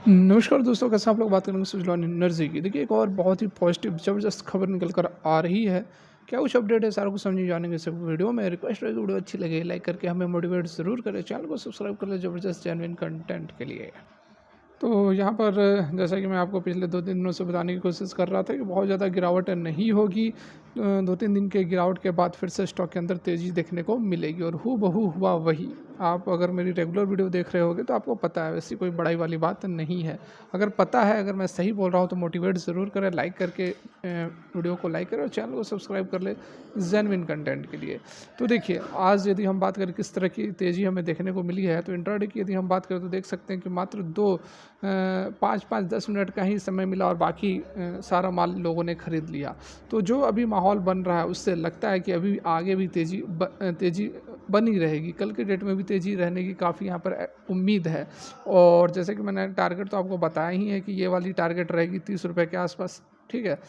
नमस्कार दोस्तों, कैसे आप लोग बात करेंगे सुजलॉन एनर्जी की। देखिए, एक और बहुत ही पॉजिटिव ज़बरदस्त खबर निकल कर आ रही है। क्या कुछ अपडेट है, सारा कुछ समझे जानेंगे सब वीडियो में। रिक्वेस्ट रहेगी, वीडियो अच्छी लगे लाइक करके हमें मोटिवेट ज़रूर करें, चैनल को सब्सक्राइब कर ले ज़बरदस्त जेन्युइन कंटेंट के लिए। तो यहाँ पर जैसा कि मैं आपको पिछले 2-3 दिनों से बताने की कोशिश कर रहा था कि बहुत ज़्यादा गिरावट नहीं होगी। 2-3 दिन के गिरावट के बाद फिर से स्टॉक के अंदर तेज़ी देखने को मिलेगी और हूबहू हुआ वही। आप अगर मेरी रेगुलर वीडियो देख रहे होगे तो आपको पता है, वैसी कोई बड़ाई वाली बात नहीं है। अगर पता है, अगर मैं सही बोल रहा हूँ तो मोटिवेट ज़रूर करें, लाइक करके वीडियो को लाइक करें और चैनल को सब्सक्राइब कर ले जेन्युइन कंटेंट के लिए। तो देखिए, आज यदि हम बात करें किस तरह की तेज़ी हमें देखने को मिली है, तो इंट्राडे की यदि हम बात करें तो देख सकते हैं कि मात्र 5-5-10 मिनट का ही समय मिला और बाकी सारा माल लोगों ने खरीद लिया। तो जो अभी माहौल बन रहा है उससे लगता है कि अभी आगे भी तेज़ी बनी रहेगी। कल के डेट में भी तेज़ी रहने की काफ़ी यहाँ पर उम्मीद है। और जैसे कि मैंने टारगेट तो आपको बताया ही है कि ये वाली टारगेट रहेगी 30 रुपये के आसपास, ठीक है।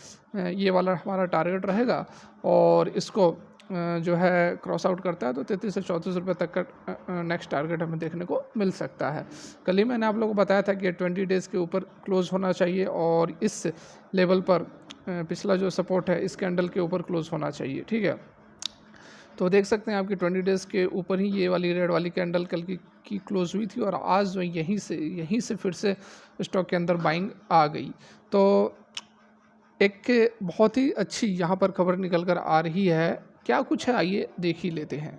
ये वाला हमारा टारगेट रहेगा और इसको जो है क्रॉस आउट करता है तो 33 से 34 रुपये तक का नेक्स्ट टारगेट हमें देखने को मिल सकता है। कल ही मैंने आप लोगों को बताया था कि 20 डेज़ के ऊपर क्लोज़ होना चाहिए और इस लेवल पर पिछला जो सपोर्ट है इस कैंडल के ऊपर क्लोज़ होना चाहिए, ठीक है। तो देख सकते हैं आपकी 20 डेज़ के ऊपर ही ये वाली रेड वाली कैंडल कल की क्लोज़ हुई थी और आज जो यहीं से फिर से स्टॉक के अंदर बाइंग आ गई। तो एक बहुत ही अच्छी यहाँ पर खबर निकल कर आ रही है। क्या कुछ है, आइए देख ही लेते हैं।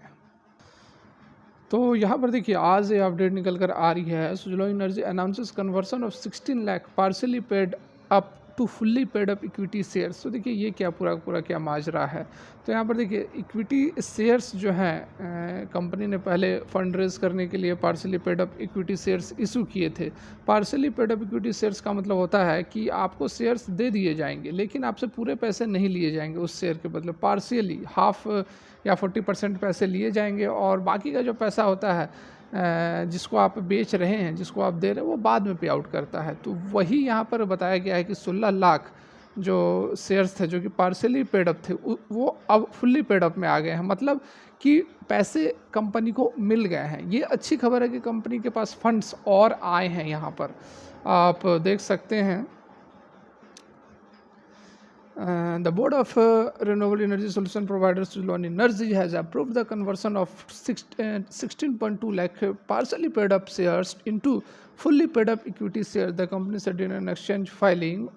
तो यहाँ पर देखिए, आज ये अपडेट निकल कर आ रही है। Suzlon energy announces conversion of 16 lakh partly paid up to fully paid up equity shares. तो देखिए, ये क्या पूरा क्या माजरा है। तो यहाँ पर देखिए, इक्विटी शेयर्स जो हैं, कंपनी ने पहले फंड रेज करने के लिए partly paid up equity shares issue किए थे। Partly paid up equity shares का मतलब होता है कि आपको शेयर्स दे दिए जाएंगे लेकिन आपसे पूरे पैसे नहीं लिए जाएंगे उस शेयर के बदले। पार्शियली हाफ या 40% पैसे लिए जाएंगे और बाकी का जो पैसा होता है जिसको आप बेच रहे हैं, जिसको आप दे रहे हैं, वो बाद में पे आउट करता है। तो वही यहाँ पर बताया गया है कि 16 लाख जो शेयर्स थे जो कि पार्शियली पेड अप थे वो अब फुल्ली पेड अप में आ गए हैं। मतलब कि पैसे कंपनी को मिल गए हैं। ये अच्छी खबर है कि कंपनी के पास फंड्स और आए हैं। यहाँ पर आप देख सकते हैं the board of renewable energy solution provider Suzlon Energy has approved the conversion of 16.2 lakh partially paid up shares into fully paid up equity shares. The company said in an exchange filing,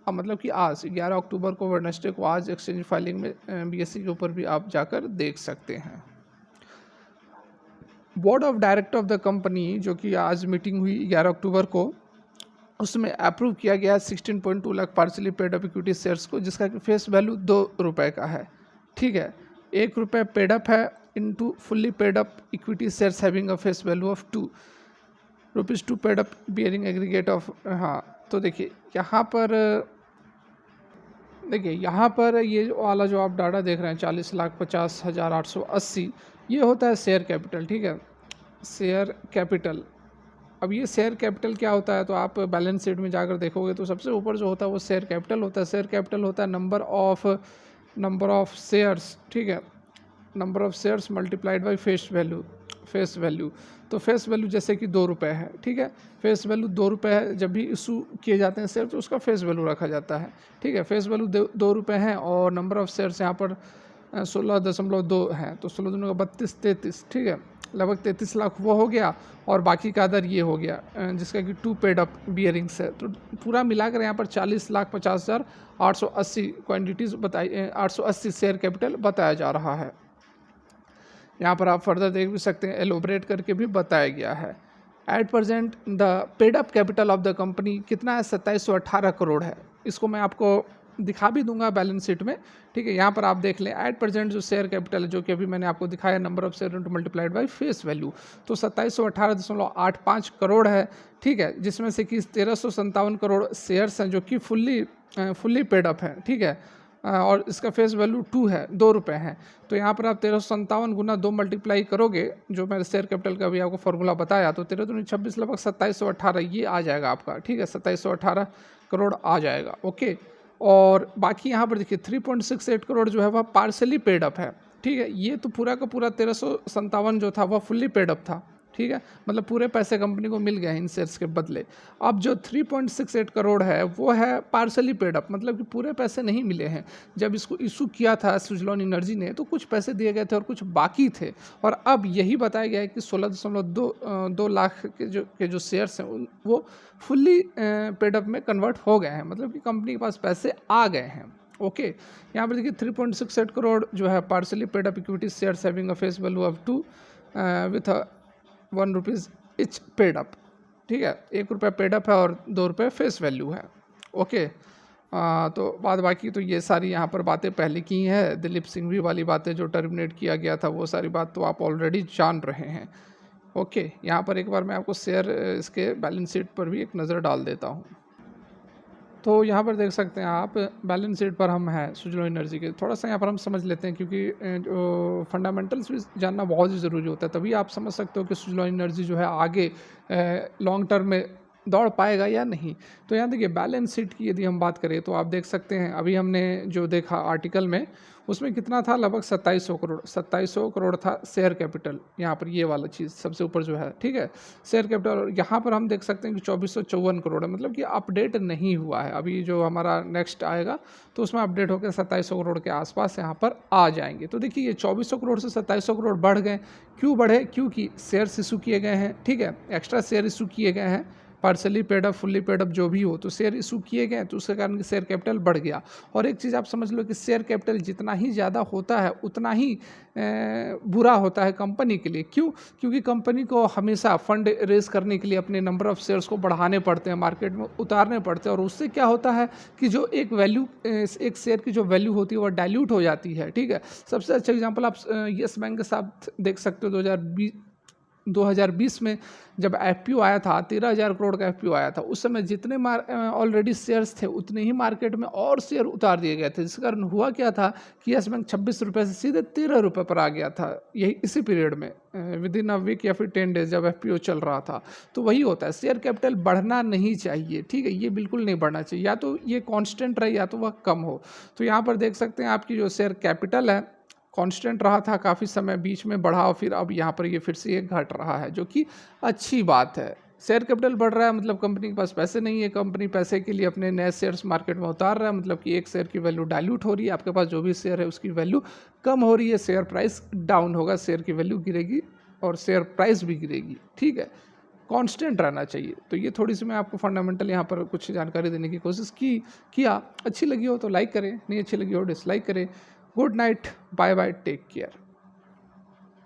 मतलब कि आज 11 अक्टूबर को Wednesday को आज exchange filing में BSc के ऊपर भी आप जाकर देख सकते हैं। Board of director of the company जो कि आज मीटिंग हुई 11 अक्टूबर को, उसमें अप्रूव किया गया 16.2 lakh partly paid up equity shares को, जिसका फेस वैल्यू 2 रुपये का है, ठीक है। 1 रुपये पेड अप है into fully paid up equity shares having a face value of 2 rupees 2 paid up bearing aggregate of. हाँ, तो देखिए यहाँ पर ये वाला जो आप डाटा देख रहे हैं 40,50,880, ये होता है शेयर कैपिटल, ठीक है। Share capital. अब ये शेयर कैपिटल क्या होता है, तो आप बैलेंस शीट में जाकर देखोगे तो सबसे ऊपर जो होता है वो शेयर कैपिटल होता है। शेयर कैपिटल होता है नंबर ऑफ शेयर्स, ठीक है। Number of shares multiplied by face value. तो फेस वैल्यू जैसे कि 2 रुपये है, ठीक है। फेस वैल्यू 2 रुपये है। जब भी इशू किए जाते हैं शेयर तो उसका फेस वैल्यू रखा जाता है, ठीक है। फेस वैल्यू 2 रुपये है और नंबर ऑफ शेयर्स यहाँ पर 16.2 हैं। तो 16 दूनी का 32-33, ठीक है। लगभग 33 लाख वो हो गया और बाकी का अदर ये हो गया जिसका कि 2 पेड अप बियरिंग्स है। तो पूरा मिलाकर यहाँ पर 40,50,880 क्वान्टिटीज़ बताई, 880 शेयर कैपिटल बताया जा रहा है। यहाँ पर आप फर्दर देख भी सकते हैं, एलोबरेट करके भी बताया गया है। At present the paid up capital of the company कितना है, 2718 करोड़ है। इसको मैं आपको दिखा भी दूंगा बैलेंस शीट में, ठीक है। यहाँ पर आप देख लें एट प्रेजेंट जो शेयर कैपिटल है जो कि अभी मैंने आपको दिखाया number of share into multiplied by face value, तो 2718.85 करोड़ है, ठीक है। जिसमें से कि 1357 करोड़ शेयर्स हैं जो कि फुल्ली पेड अप है, ठीक है। और इसका फेस वैल्यू 2 है, 2 रुपये है। तो यहाँ पर आप 1357 गुना 2 मल्टीप्लाई करोगे, जो मैंने शेयर कैपिटल का भी आपको फॉर्मूला बताया, तो 13 दूनी 26 लगभग 2718 ये आ जाएगा आपका, ठीक है। 2718 करोड़ आ जाएगा, ओके। और बाकी यहाँ पर देखिए 3.68 करोड़ जो है वह पार्सली पेड अप है, ठीक है। ये तो पूरा का पूरा 1357 जो था वह फुल्ली पेड अप था, ठीक है, मतलब पूरे पैसे कंपनी को मिल गए हैं इन शेयर्स के बदले। अब जो 3.68 करोड़ है वो है पार्सली पेड अप, मतलब कि पूरे पैसे नहीं मिले हैं। जब इसको इशू किया था सुजलॉन एनर्जी ने तो कुछ पैसे दिए गए थे और कुछ बाकी थे, और अब यही बताया गया है कि 16.2 लाख के जो शेयर्स हैं वो फुल्ली पेड अप में कन्वर्ट हो गए हैं, मतलब कि कंपनी के पास पैसे आ गए हैं। ओके, यहाँ पर देखिए 3.68 करोड़ जो है partly paid up equity shares having a face value of 2 with 1 rupees each paid up, ठीक है, 1 रुपये पेड अप है और 2 रुपये फेस वैल्यू है। ओके, तो बाद बाकी तो ये सारी यहाँ पर बातें पहले की हैं, दिलीप सिंघवी वाली बातें जो टर्मिनेट किया गया था वो सारी बात तो आप ऑलरेडी जान रहे हैं। ओके, यहाँ पर एक बार मैं आपको शेयर इसके बैलेंस शीट पर भी एक नज़र डाल देता हूँ। तो यहाँ पर देख सकते हैं आप बैलेंस शीट पर हम हैं सुजलॉन एनर्जी के। थोड़ा सा यहाँ पर हम समझ लेते हैं क्योंकि जो फंडामेंटल्स भी जानना बहुत ही ज़रूरी होता है, तभी आप समझ सकते हो कि सुजलॉन एनर्जी जो है आगे लॉन्ग टर्म में दौड़ पाएगा या नहीं। तो यहाँ देखिए बैलेंस शीट की यदि हम बात करें तो आप देख सकते हैं अभी हमने जो देखा आर्टिकल में उसमें कितना था, लगभग 2700 करोड़ था शेयर कैपिटल। यहाँ पर ये वाला चीज़ सबसे ऊपर जो है, ठीक है, शेयर कैपिटल। और यहाँ पर हम देख सकते हैं कि 2454 करोड़ है, मतलब कि अपडेट नहीं हुआ है। अभी जो हमारा नेक्स्ट आएगा तो उसमें अपडेट होकर 2700 करोड़ के आसपास यहाँ पर आ जाएंगे। तो देखिए ये 2400 करोड़ से 2700 करोड़ बढ़ गए। क्यों बढ़े? क्योंकि शेयर्स इशू किए गए हैं, ठीक है, एक्स्ट्रा शेयर इशू किए गए हैं, partly paid up fully paid up जो भी हो, तो शेयर इशू किए गए तो उसके कारण शेयर कैपिटल बढ़ गया। और एक चीज़ आप समझ लो कि शेयर कैपिटल जितना ही ज़्यादा होता है उतना ही बुरा होता है कंपनी के लिए। क्यों? क्योंकि कंपनी को हमेशा फंड रेज करने के लिए अपने नंबर ऑफ शेयर्स को बढ़ाने पड़ते हैं, मार्केट में उतारने पड़ते हैं, और उससे क्या होता है कि जो एक वैल्यू, एक शेयर की जो वैल्यू होती है वो डाइल्यूट हो जाती है, ठीक है। सबसे अच्छा एग्जाम्पल आप येस बैंक के साथ देख सकते हो। 2020 में जब एफपीओ आया था, 13,000 करोड़ का एफपीओ आया था, उस समय जितने ऑलरेडी शेयर्स थे उतने ही मार्केट में और शेयर उतार दिए गए थे, जिस कारण हुआ क्या था कि यस बैंक 26 रुपये से सीधे 13 रुपये पर आ गया था, यही इसी पीरियड में विद इन अ वीक या फिर 10 डेज जब एफपीओ चल रहा था। तो वही होता है, शेयर कैपिटल बढ़ना नहीं चाहिए, ठीक है, ये बिल्कुल नहीं बढ़ना चाहिए, या तो ये कॉन्स्टेंट रहे या तो वह कम हो। तो यहाँ पर देख सकते हैं आपकी जो शेयर कैपिटल है कांस्टेंट रहा था काफ़ी समय, बीच में बढ़ा और फिर अब यहाँ पर ये फिर से ये घट रहा है, जो कि अच्छी बात है। शेयर कैपिटल बढ़ रहा है मतलब कंपनी के पास पैसे नहीं है, कंपनी पैसे के लिए अपने नए शेयर्स मार्केट में उतार रहा है, मतलब कि एक शेयर की वैल्यू डाइल्यूट हो रही है, आपके पास जो भी शेयर है उसकी वैल्यू कम हो रही है, शेयर प्राइस डाउन होगा, शेयर की वैल्यू गिरेगी और शेयर प्राइस भी गिरेगी, ठीक है, कांस्टेंट रहना चाहिए। तो ये थोड़ी सी मैं आपको फंडामेंटल यहाँ पर कुछ जानकारी देने की कोशिश किया। अच्छी लगी हो तो लाइक करें, नहीं अच्छी लगी हो डिसलाइक करें। Good night, bye bye, take care.